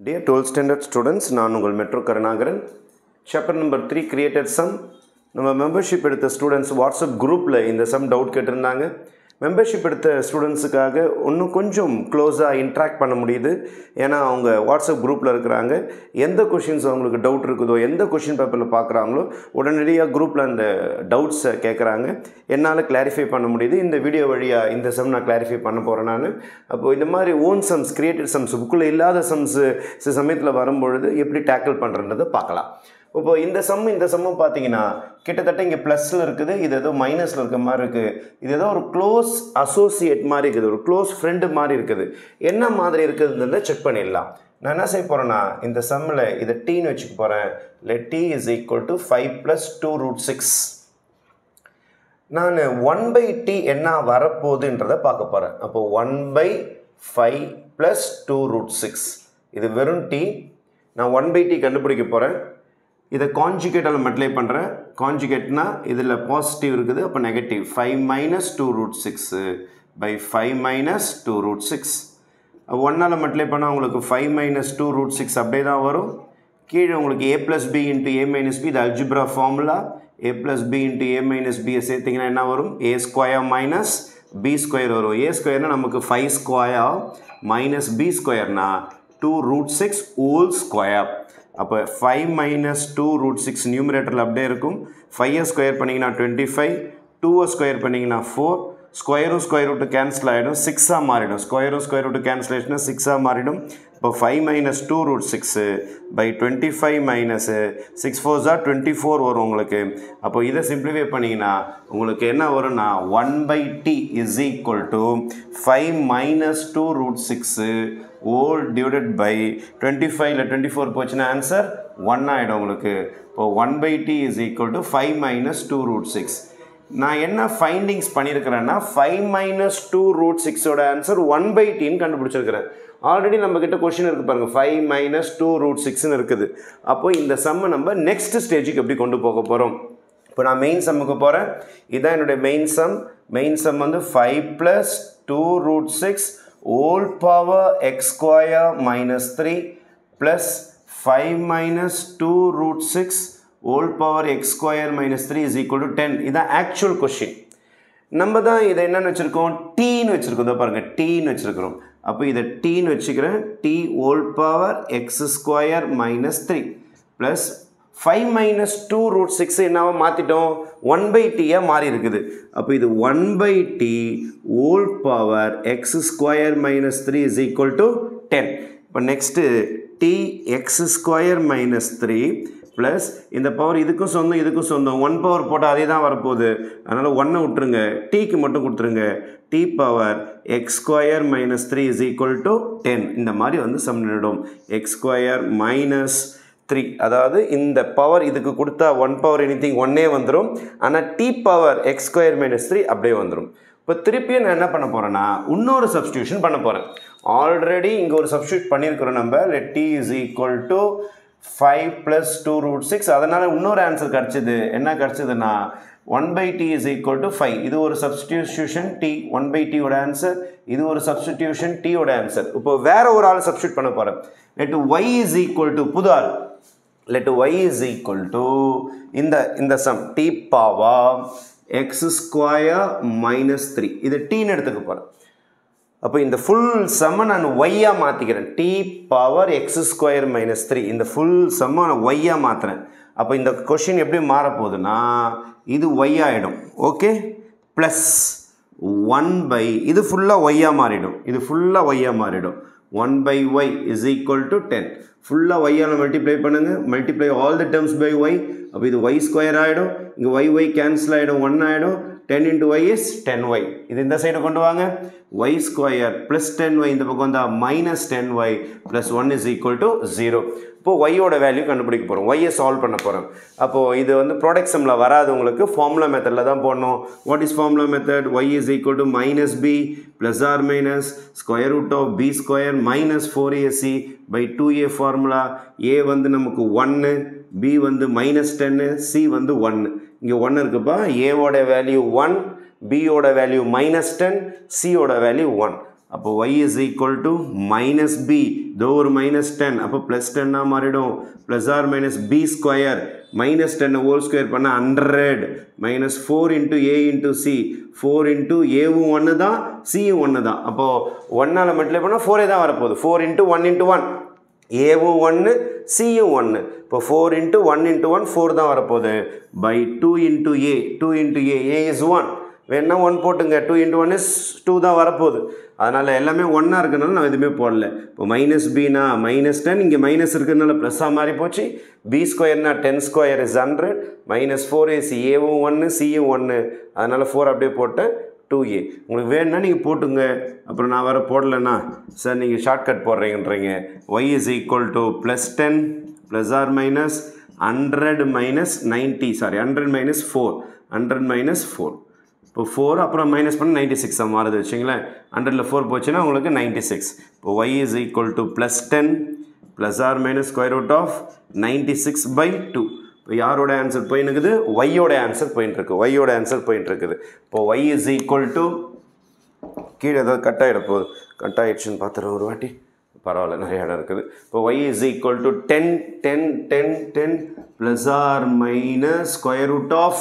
Dear 12th standard students, நான் உங்கள் metro Karunakaran. Chapter number 3 created sum. நம்ம மெம்பர்ஷிப் எடுத்த ஸ்டூடெண்ட்ஸ் வாட்ஸ்அப் குரூப்பில் இந்த சம் டவுட் கேட்டிருந்தாங்க. மெம்பர்ஷிப் எடுத்த ஸ்டூடெண்ட்ஸுக்காக இன்னும் கொஞ்சம் க்ளோஸாக இன்ட்ராக்ட் பண்ண முடியுது. ஏன்னா அவங்க வாட்ஸ்அப் குரூப்பில் இருக்கிறாங்க. எந்த கொஷின்ஸ் அவங்களுக்கு டவுட் இருக்குதோ, எந்த கொஷின் பேப்பரில் பார்க்குறாங்களோ உடனடியாக குரூப்பில் அந்த டவுட்ஸை கேட்குறாங்க. என்னால் கிளாரிஃபை பண்ண முடியுது. இந்த வீடியோ வழியாக இந்த சம் நான் கிளாரிஃபை பண்ண போகிறேன் நான். அப்போது இந்த மாதிரி ஓன் சம்ஸ், கிரியேட்டட் சம்ஸ், புக்கில் இல்லாத சம்ஸு சில சமயத்தில் வரும்பொழுது எப்படி டேக்கிள் பண்ணுறன்றதை பார்க்கலாம். இப்போ இந்த சம்மும் பார்த்தீங்கன்னா கிட்டத்தட்ட இங்கே ப்ளஸில் இருக்குது, இது ஏதோ மைனஸில் இருக்க மாதிரி இருக்குது. இது ஏதோ ஒரு க்ளோஸ் அசோசியேட் மாதிரி இருக்குது, ஒரு க்ளோஸ் ஃப்ரெண்டு மாதிரி இருக்குது. என்ன மாதிரி இருக்குதுன்றதை செக் பண்ணிடலாம். நான் என்ன செய்ய போகிறேன்னா, இந்த சம்மில் இதை டீன்னு வச்சுக்க போகிறேன். let t is equal to 5 plus 2 root 6. நான் 1/t என்ன வரப்போகுதுன்றதை பார்க்க போகிறேன். அப்போ 1/5 plus 2 root 6 இது வெறும் t. நான் 1/t கண்டுபிடிக்க போகிறேன். இதை கான்ஜுகேட்டால் மல்டிப்ளை பண்ணுறேன். கான்ஜுகேட்னா இதில் பாசிட்டிவ் இருக்குது, அப்போ negative. 5 minus 2 root 6 by 5 minus 2 root 6. 1ஆல் multiply பண்ணால் உங்களுக்கு 5 minus 2 root 6 அப்படியே தான் வரும். கீழே உங்களுக்கு a plus b into a minus b, இது algebra formula. a plus b into a minus b சேர்த்திங்கன்னா என்ன வரும்? a square minus b square வரும். a squareனா நமக்கு 5 square minus b squareனா 2 root 6 whole square. அப்போ 5 minus 2 root 6 நியூமரேட்டரில் அப்படியே இருக்கும். 5 ஸ்கொயர் பண்ணிங்கன்னா 25, 2 ஸ்கொயர் பண்ணிங்கன்னா 4, ஸ்கொயரும் ஸ்கொயர் ரூட்டு கேன்சல் ஆகிடும், 6ஆக மாறிடும். ஸ்கொயரும் ஸ்கொயர் ரூட்டு கேன்சலேஷனாக 6ஆக மாறிடும். இப்போ 5 minus 2 root 6 by 25 minus 6 4s are 24 வரும் உங்களுக்கு. அப்போ இதை சிம்பிளிஃபை பண்ணிங்கன்னா உங்களுக்கு என்ன வரும்னா 1/t is equal to 5 minus 2 root 6 whole divided by 25ல 24 போச்சுன்னா ஆன்சர் 1 ஆகிடும் உங்களுக்கு. இப்போ 1/t is equal to 5 minus 2 root 6. நான் என்ன ஃபைண்டிங்ஸ் பண்ணியிருக்கிறேன்னா 5 minus 2 root 6ஓட ஆன்சர் 1/tன்னு கண்டுபிடிச்சிருக்கிறேன். ஆல்ரெடி நம்மக்கிட்ட கொஷின் இருக்குது பாருங்கள், 5 minus 2 root 6ன்னு இருக்குது. அப்போ இந்த சம்மை நம்ம நெக்ஸ்ட் ஸ்டேஜுக்கு எப்படி கொண்டு போக போகிறோம். இப்போ நான் மெயின் சம்முக்கு போகிறேன். இதுதான் என்னுடைய மெயின் சம். மெயின் சம் வந்து 5 plus 2 root 6 whole power x square minus 3 plus 5 minus 2 root 6 whole power x square minus 3 is equal to 10. இதுதான் ஆக்சுவல் கொஷின். நம்ம தான் இதை என்னென்னு வச்சுருக்கோம், டீன்னு வச்சுருக்கோம். இதை பாருங்கள், டீன்னு வச்சுருக்கிறோம். அப்போ இதை டீன்னு வச்சுக்கிறேன். t whole power x square minus 3 plus 5 minus 2 root 6 என்னவோ மாற்றிட்டோம், 1/tயாக மாறி இருக்குது. அப்போ இது 1/t whole power x square minus 3 is equal to 10. இப்போ next t x square minus 3 plus இந்த பவர் இதுக்கும் சொந்தம் இதுக்கும் சொந்தம், 1 பவர் போட்டால் அதே தான் வரப்போகுது. அதனால் 1 விட்டுருங்க, டீக்கு மட்டும் கொடுத்துருங்க. t power x square minus 3 is equal to 10. இந்த மாதிரி வந்து சம் நிடும். x ஸ்கொயர் மைனஸ் 3, அதாவது இந்த பவர் இதுக்கு கொடுத்தா 1 பவர் எனிதிங் 1ஏ வந்துடும். ஆனால் t power x square minus 3 அப்படியே வந்துடும். இப்போ திருப்பியும் நான் என்ன பண்ண போகிறேன்னா இன்னொரு சப்ஸ்டியூஷன் பண்ண போகிறேன். ஆல்ரெடி இங்கே ஒரு சப்ஸ்டியூட் பண்ணியிருக்கிறோம் நம்ம. let t is equal to 5 plus 2 root 6. அதனால் இன்னொரு ஆன்சர் கிடச்சிது. என்ன கிடச்சிதுன்னா 1/t is equal to 5. இது ஒரு சப்ஸ்டியூஷன் t, 1/t ஓட ஆன்சர். இது ஒரு சப்ஸ்டியூஷன் t ஓட ஆன்சர். இப்போ வேற ஒரு ஆள் சப்ஸ்டியூட் பண்ண போகிறேன். let y is equal to புது ஆள். let y is equal to இந்த some t power x square minus 3. இது tன்னு எடுத்துக்க போகிறேன். அப்போ இந்த ஃபுல் சம்மை நான் ஒய்யாக மாற்றிக்கிறேன். t power x square minus 3 இந்த ஃபுல் சம்மை நான் ஒய்யாக மாற்றுறேன். அப்போ இந்த கொஷின் எப்படி மாறப்போகுதுன்னா இது ஒய் ஆகிடும். ஓகே, ப்ளஸ் 1/, இது ஃபுல்லாக ஒய்யாக மாறிடும். இது ஃபுல்லாக ஒய்யாக மாறிடும். 1/y is equal to 10. ஃபுல்லாக ஒய்யால் மல்டிப்ளை பண்ணுங்கள். Multiply all the terms by y. அப்போ இது ஒய் ஸ்கொயர் ஆகிடும். இங்கே ஒய் கேன்சல் ஆகிடும், 1 ஆகிடும். 10 into y is 10y. இது இந்த சைடு கொண்டு வாங்க. y ஸ்கொயர் ப்ளஸ் 10y இந்த பக்கம் வந்தால் minus 10y plus 1 is equal to 0. இப்போது ஒய்யோட வேல்யூ கண்டுபிடிக்க போகிறோம். ஒய்யை சால்வ் பண்ண போகிறோம். அப்போது இது வந்து ப்ராடக்ட் சம்மில் வராது, உங்களுக்கு ஃபார்முலா மெத்தடில் தான் போடணும். What is formula method? y is equal to minus b plus or minus square root of b square minus 4ac by 2a formula. a வந்து நமக்கு 1, b வந்து minus 10, c வந்து 1. இங்கே 1 இருக்குப்பா. a ஓட வேல்யூ 1, b ஓட வேல்யூ minus 10, c ஓட value 1. அப்போ y is equal to minus b, though ஒரு minus 10, அப்போ plus 10 மாறிடும், plus or minus b square, minus 10 whole square பண்ண 100, minus 4 into a into c, 4 into a 1 தான், c 1 தான், அப்போ 1 ஆல மல்டிப்ளை பண்ணா 4 தான் வரப்போகுது, 4 into 1 into 1, a 1, c 1, இப்போ 4 into 1 into 1, 4 தான் வரப்போகுது, by 2 into a, 2 into a is 1, வேணா 1 போட்டுங்க, 2 into 1 is 2 தான் வரப்போகுது, அதனால் எல்லாமே 1 இருக்கனால நான் எதுவுமே போடல. இப்போ மைனஸ் பினா மைனஸ் 10, இங்கே மைனஸ் இருக்கிறதுனால ப்ளஸ்ஸாக மாறி போச்சு, B ஸ்கொயர்னா 10 square is 100, minus 4 is ஏவும் 1 சியும் 1, அதனால் 4 அப்படியே போட்டேன், 2a. உங்களுக்கு வேணும்னா நீங்கள் போட்டுங்க, அப்புறம் நான் வர போடலைன்னா சார் நீங்கள் shortcut போடுறீங்கன்றீங்க. y is equal to plus 10 plus or minus 100 minus 90, sorry 100 minus 4, 100 minus 4. இப்போ 4 அப்புறம் மைனஸ் பண்ண 96 மாறுது வச்சுங்களேன், 100ல் 4 போச்சுன்னா உங்களுக்கு 96. இப்போ y is equal to plus 10 plus or minus square root of 96 by 2. இப்போ யாரோட ஆன்சர் போயின்னு இருக்குது, y-ஓட ஆன்சர் போயின்னு இருக்குது, y-ஓட ஆன்சர் போயின்னு இருக்குது. இப்போ y is equal to, கீழே ஏதாவது கட் ஆகிட போகுது, கட் ஆகிடுச்சுன்னு பார்த்துருவோம் ஒரு வாட்டி, பரவாயில்ல நிறைய இடம் இருக்குது. இப்போ y is equal to 10 10 10 10 plus or minus square root of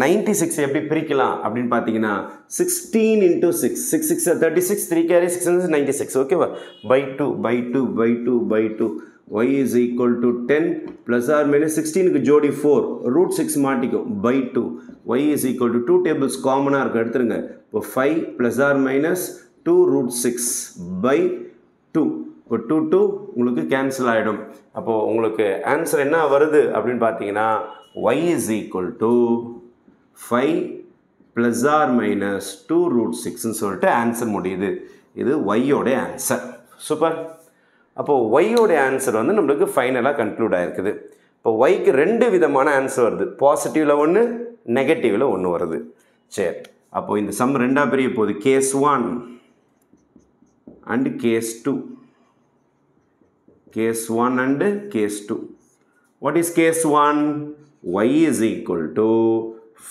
96 எப்படி பிரிக்கலாம் அப்படின்னு பார்த்தீங்கன்னா 16 into 6, 6 6 36, 3 carry 6 96, ஓகேவா, by 2 by 2 by 2 by 2, y is equal to 10 plus or minus 16க்கு ஜோடி 4, root 6 மாட்டிக்கும், by 2, y is equal to 2 tables காமனாக இருக்கும் எடுத்துருங்க, இப்போ 5 plus or minus 2 root 6 by 2, இப்போ 2 2 உங்களுக்கு கேன்சல் ஆகிடும். அப்போது உங்களுக்கு ஆன்சர் என்ன வருது அப்படின்னு பார்த்தீங்கன்னா y is equal to 5 plus or minus 2 root 6ன்னு சொல்லிட்டு ஆன்சர் முடியுது. இது y-ஓட ஆன்சர். சூப்பர். அப்போது y-ஓட ஆன்சர் வந்து நம்மளுக்கு ஃபைனலாக கன்க்ளூட் ஆகிருக்குது. இப்போ y-க்கு 2 விதமான ஆன்சர் வருது, பாசிட்டிவில் ஒன்று, நெகட்டிவில் ஒன்று வருது. சரி, அப்போது இந்த சம் ரெண்டாக பிரிய போகுது, case 1 and gas 2. Case 1 and case 2. What is case 1? Y is equal to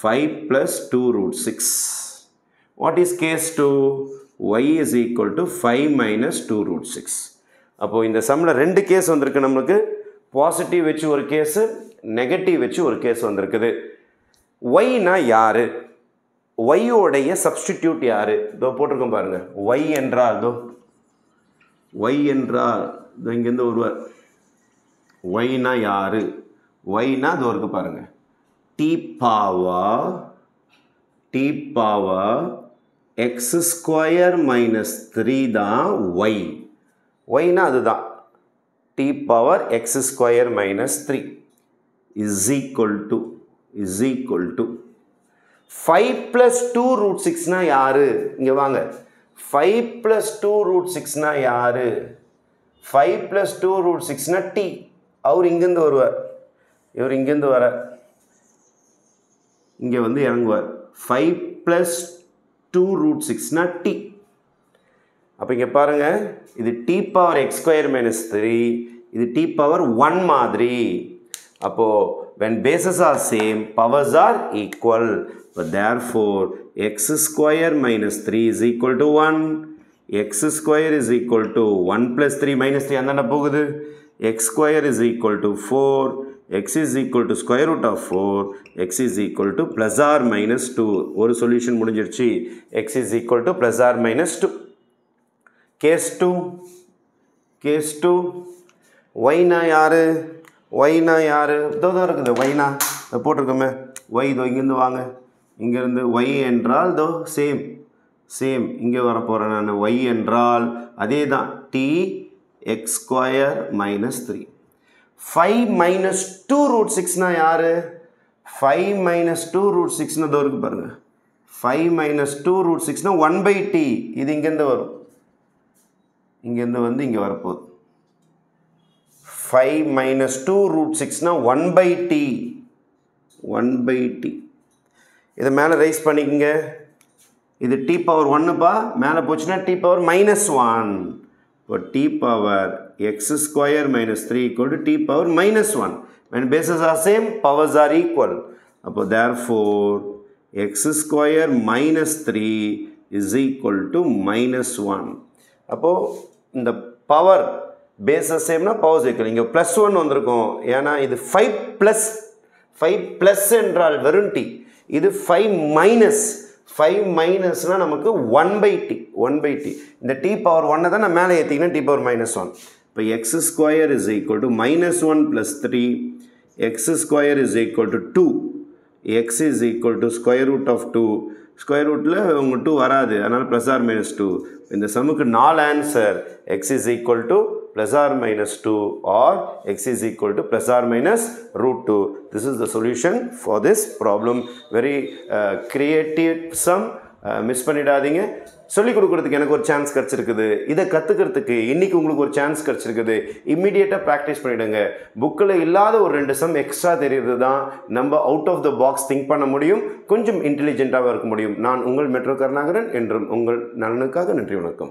5 plus 2 root 6. What is case 2? Y is equal to 5 minus 2 root 6. அப்போ இந்த சம்மில் 2 கேஸ் வந்திருக்கு நம்மளுக்கு, பாசிட்டிவ் வச்சு ஒரு கேஸு, நெகட்டிவ் வச்சு ஒரு கேஸ் வந்திருக்குது. ஒய்னா யார், ஒய்யோடைய சப்ஸ்டிடியூட் யார், இதோ போட்டிருக்கோம் பாருங்கள், ஒய் என்றால், இதோ ஒய் என்றால் இங்கேருந்து ஒருவர், ஒய்னா யார், ஒய்னா அது இருக்கு பாருங்க, t power x square minus 3 தான் ஒய், ஒய்னா அதுதான் t power x square minus 3 is equal to 5 plus 2 root 6னா யார், இங்கே வாங்க, 5 ப்ளஸ் 2 ரூட் 6னா யார், 5 plus 2 root 6னா t, அவர் இங்கேருந்து வருவார், இவர் இங்கேருந்து வர இங்கே வந்து இறங்குவார், 5 plus 2 root 6னா t. அப்போ இங்கே பாருங்கள், இது t power x square minus 3, இது t பவர் 1 மாதிரி. அப்போது when bases are same, powers are equal, but therefore x square minus 3 is equal to 1, x square is equal to 1 plus 3 minus 3 அந்தாண்ட போகுது, x square is equal to 4, x is equal to square root of 4, x is equal to plus or minus 2. ஒரு solution முடிஞ்சிருச்சு, x is equal to plus or minus 2. Case 2 yனா யாரு, yனா யாரு, இதோ இருக்குது yனா போட்டிருக்கோமே, y இதோ இங்கேருந்து வாங்க, இங்கேருந்து y என்றால் இதோ சேம் இங்கே வர போகிறேன் நான், y என்றால் அதே தான் t x square minus 3. 5 minus 2 root 6னா யார், 5 மைனஸ் 2 ரூட் 6னா இதோ இருக்கு பாருங்கள், 5 மைனஸ் 2 ரூட் 6னா 1 by t, இது இங்கேருந்து வரும், இங்கேருந்து வந்து இங்கே வரப்போகுது, 5 minus 2 root 6னா 1 by t, 1 by t. இதை மேலே ரைஸ் பண்ணிக்கங்க, இது t பவர் 1பா, மேலே போச்சுன்னா t பவர் மைனஸ் 1, இப்போ t power x square minus 3 equal to t power minus 1. when bases are same, powers are equal. அப்போ therefore x square minus 3 is equal to minus 1. அப்போது இந்த power bases சேம்னா powers equal. இங்கே +1 வந்திருக்கும், ஏன்னா இது 5 plus என்றால் வெறும் t. இது 5 மைனஸ்னால் நமக்கு 1/t. இந்த t பவர் 1 தான் நான் மேலே ஏற்றிங்கன்னா t பவர் -1. இப்போ x² is equal to -1 + 3, x² is equal to 2, x is equal to square root of 2. Square ரூட்டில் உங்கள் 2 வராது, அதனால் +or-2. இந்த சம்முக்கு 4 answer x is equal to +or-2 or x is equal to +or-√2. This is the solution for this problem. Very creative sum. Miss பண்ணிடாதீங்க. சொல்லிக் கொடுக்குறதுக்கு எனக்கு ஒரு சான்ஸ் கிடச்சிருக்குது. இதை கற்றுக்கிறதுக்கு இன்றைக்கி உங்களுக்கு ஒரு சான்ஸ் கிடச்சிருக்குது. இம்மிடியேட்டாக ப்ராக்டிஸ் பண்ணிவிடுங்க. புக்கில் இல்லாத ஒரு 2 சம் எக்ஸ்ட்ரா தெரியுது தான் நம்ம out of the box think பண்ண முடியும், கொஞ்சம் இன்டெலிஜென்ட்டாக இருக்க முடியும். நான் உங்கள் மெட்ரோ கருணாகரன், என்றும் உங்கள் நலனுக்காக. நன்றி, வணக்கம்.